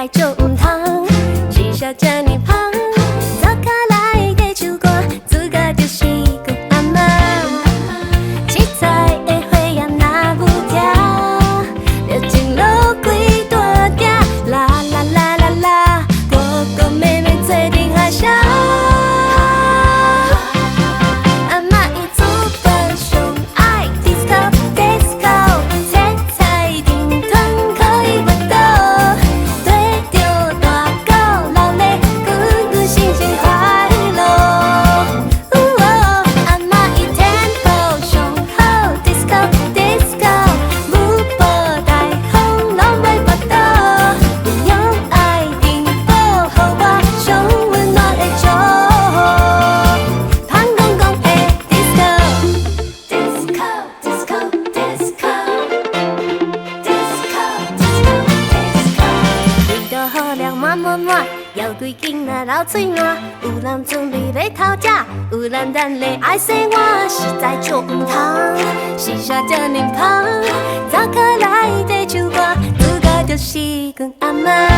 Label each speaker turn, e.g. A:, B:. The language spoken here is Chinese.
A: 在就唔通，是小这呢香，走开来的手歌，自个就是个阿嬷。七彩的花叶若舞跳，热情路几大条，啦啦啦啦啦，哥哥妹妹做阵合唱。阿嬷伊煮饭上爱 disco disco， 彩彩甜糖可以巴肚，对着大狗老咧，滚滚新鲜快乐。阿嬷伊 tempo 上好 disco disco， 舞步大风拢袂巴肚，用爱填补，予我上温暖的祝福。胖公公的 disco disco disco disco disco disco， 味道好凉满满满，摇规囡仔流嘴烂，有人准备咧偷食，有人等咧爱洗碗，实在就唔通，是啥这呢香，走开来的手歌，自个就是阮阿嬷。